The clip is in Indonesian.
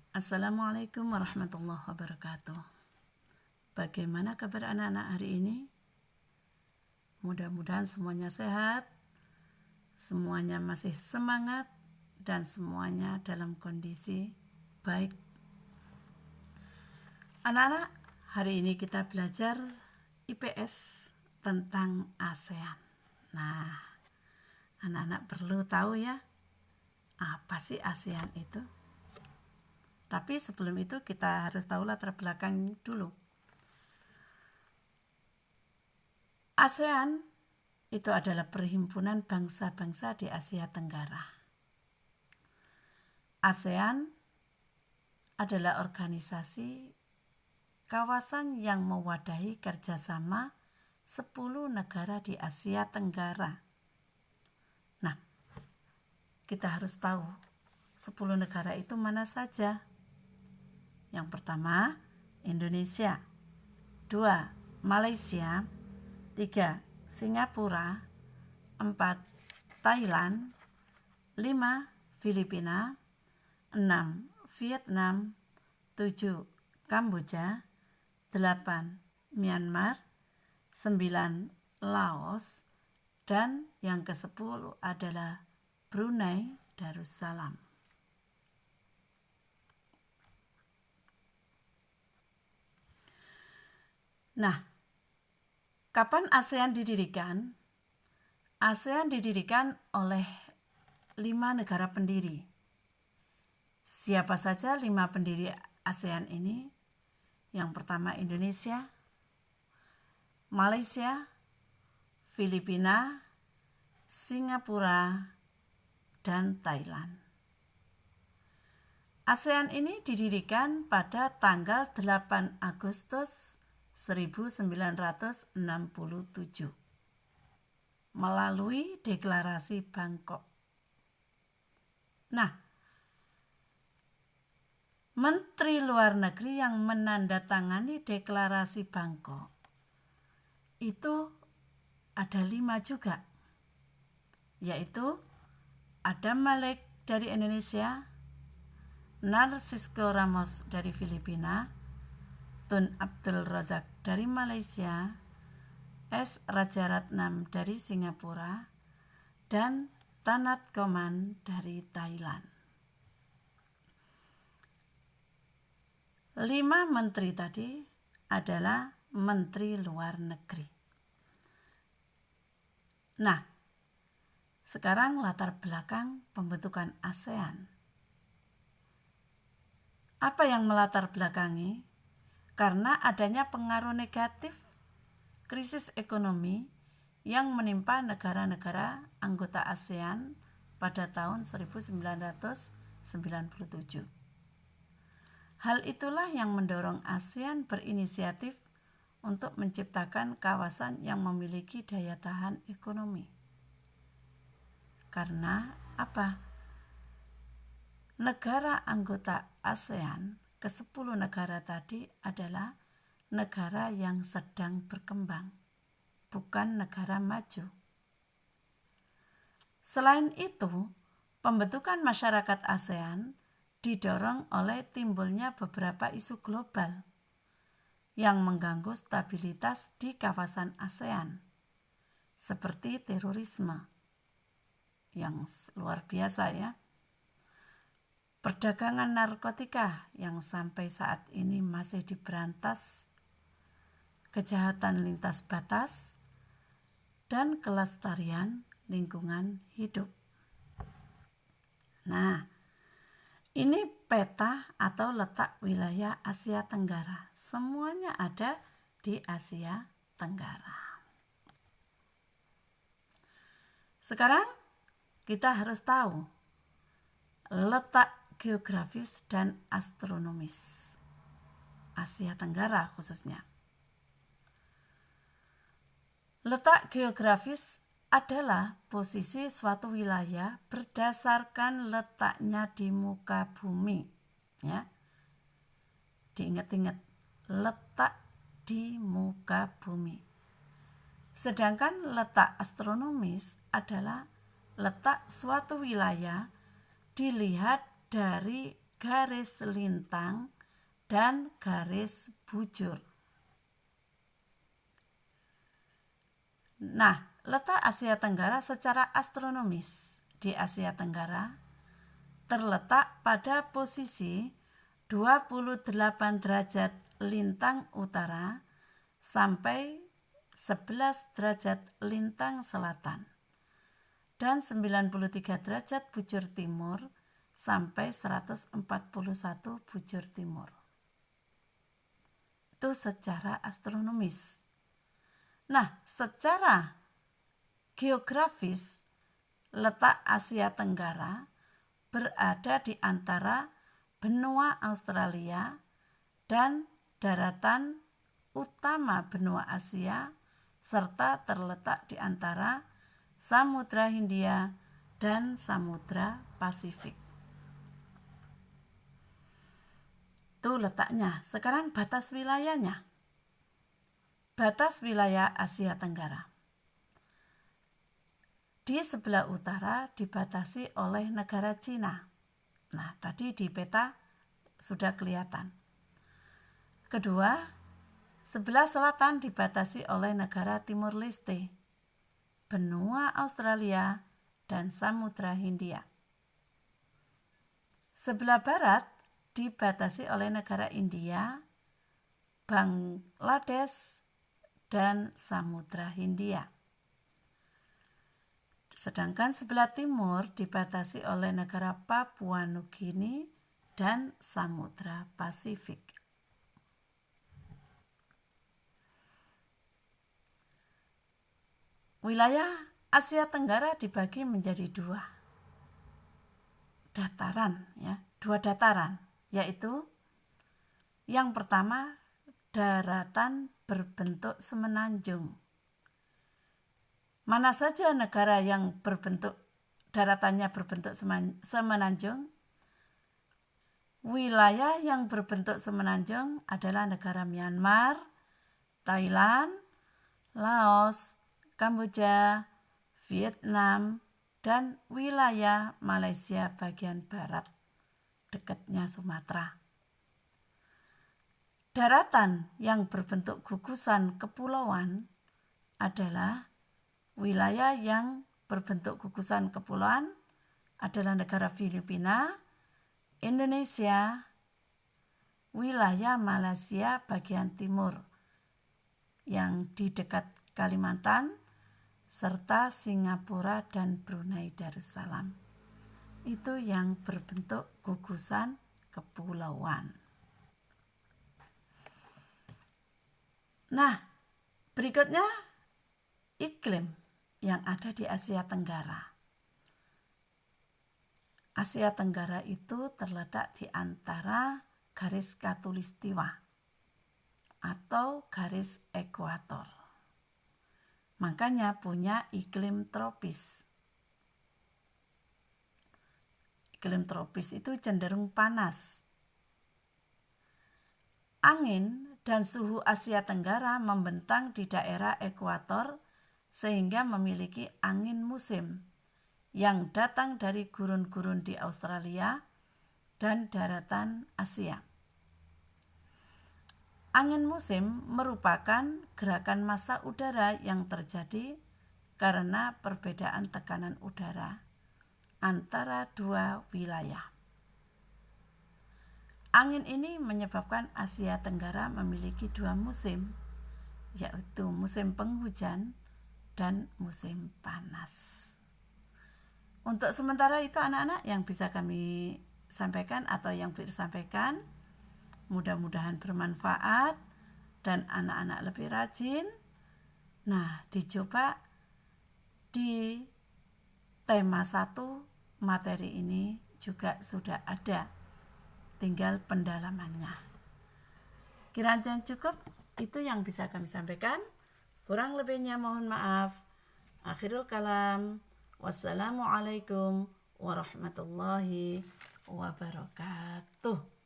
Assalamualaikum warahmatullahi wabarakatuh. Bagaimana kabar anak-anak hari ini? Mudah-mudahan semuanya sehat, semuanya masih semangat, dan semuanya dalam kondisi baik. Anak-anak, hari ini kita belajar IPS tentang ASEAN. Nah, anak-anak perlu tahu ya, apa sih ASEAN itu? Tapi sebelum itu kita harus tahu latar belakang dulu. ASEAN itu adalah perhimpunan bangsa-bangsa di Asia Tenggara. ASEAN adalah organisasi kawasan yang mewadahi kerjasama 10 negara di Asia Tenggara. Nah, kita harus tahu 10 negara itu mana saja. Yang pertama, Indonesia. 2, Malaysia. 3, Singapura. 4, Thailand. 5, Filipina. 6, Vietnam. 7, Kamboja. 8, Myanmar. 9, Laos. Dan yang ke-10 adalah Brunei Darussalam. Nah, kapan ASEAN didirikan? ASEAN didirikan oleh 5 negara pendiri. Siapa saja 5 pendiri ASEAN ini? Yang pertama Indonesia, Malaysia, Filipina, Singapura, dan Thailand. ASEAN ini didirikan pada tanggal 8 Agustus 1967 melalui Deklarasi Bangkok. Nah, Menteri Luar Negeri yang menandatangani Deklarasi Bangkok itu ada 5 juga, yaitu Adam Malik dari Indonesia, Narcisco Ramos dari Filipina, Tun Abdul Razak dari Malaysia, S. Rajaratnam dari Singapura, dan Tanat Koman dari Thailand. 5 menteri tadi adalah menteri luar negeri. Nah, sekarang latar belakang pembentukan ASEAN. Apa yang melatar belakangi? Karena adanya pengaruh negatif krisis ekonomi yang menimpa negara-negara anggota ASEAN pada tahun 1997. Hal itulah yang mendorong ASEAN berinisiatif untuk menciptakan kawasan yang memiliki daya tahan ekonomi. Karena apa? Negara anggota ASEAN, ke-10 negara tadi adalah negara yang sedang berkembang, bukan negara maju. Selain itu, pembentukan masyarakat ASEAN didorong oleh timbulnya beberapa isu global yang mengganggu stabilitas di kawasan ASEAN, seperti terorisme yang luar biasa ya, perdagangan narkotika yang sampai saat ini masih diberantas, kejahatan lintas batas, dan kelestarian lingkungan hidup. Nah, ini peta atau letak wilayah Asia Tenggara. Semuanya ada di Asia Tenggara. Sekarang kita harus tahu letak geografis dan astronomis Asia Tenggara khususnya. Letak geografis adalah posisi suatu wilayah berdasarkan letaknya di muka bumi. Ya. Diingat-ingat, letak di muka bumi. Sedangkan letak astronomis adalah letak suatu wilayah dilihat dari garis lintang, dan garis bujur. Nah, letak Asia Tenggara secara astronomis di Asia Tenggara terletak pada posisi 28 derajat lintang utara sampai 11 derajat lintang selatan dan 93 derajat bujur timur sampai 141 bujur timur. Itu secara astronomis. Nah, secara geografis, letak Asia Tenggara berada di antara benua Australia dan daratan utama benua Asia, serta terletak di antara Samudra Hindia dan Samudra Pasifik. Itu letaknya. Sekarang batas wilayahnya. Batas wilayah Asia Tenggara. Di sebelah utara dibatasi oleh negara Cina. Nah, tadi di peta sudah kelihatan. Kedua, sebelah selatan dibatasi oleh negara Timur Leste, benua Australia, dan Samudra Hindia. Sebelah barat dibatasi oleh negara India, Bangladesh, dan Samudra Hindia. Sedangkan sebelah timur dibatasi oleh negara Papua Nugini dan Samudra Pasifik. Wilayah Asia Tenggara dibagi menjadi dua dataran, yaitu yang pertama daratan berbentuk semenanjung. Mana saja negara yang daratannya berbentuk semenanjung? Wilayah yang berbentuk semenanjung adalah negara Myanmar, Thailand, Laos, Kamboja, Vietnam, dan wilayah Malaysia bagian barat, dekatnya Sumatera. Daratan yang berbentuk gugusan kepulauan adalah wilayah yang berbentuk gugusan kepulauan adalah negara Filipina, Indonesia, wilayah Malaysia bagian timur yang di dekat Kalimantan, serta Singapura dan Brunei Darussalam. Itu yang berbentuk gugusan kepulauan. Nah, berikutnya iklim yang ada di Asia Tenggara. Asia Tenggara itu terletak di antara garis khatulistiwa atau garis ekuator. Makanya punya iklim tropis. Iklim tropis itu cenderung panas. Angin dan suhu Asia Tenggara membentang di daerah ekuator sehingga memiliki angin musim yang datang dari gurun-gurun di Australia dan daratan Asia. Angin musim merupakan gerakan massa udara yang terjadi karena perbedaan tekanan udara antara dua wilayah. Angin ini menyebabkan Asia Tenggara memiliki dua musim, yaitu musim penghujan dan musim panas. Untuk sementara itu anak-anak yang bisa kami sampaikan atau yang disampaikan, mudah-mudahan bermanfaat dan anak-anak lebih rajin. Nah, dicoba di tema 1 materi ini juga sudah ada, tinggal pendalamannya. Kiranya cukup, itu yang bisa kami sampaikan. Kurang lebihnya mohon maaf. Akhirul kalam. Wassalamualaikum warahmatullahi wabarakatuh.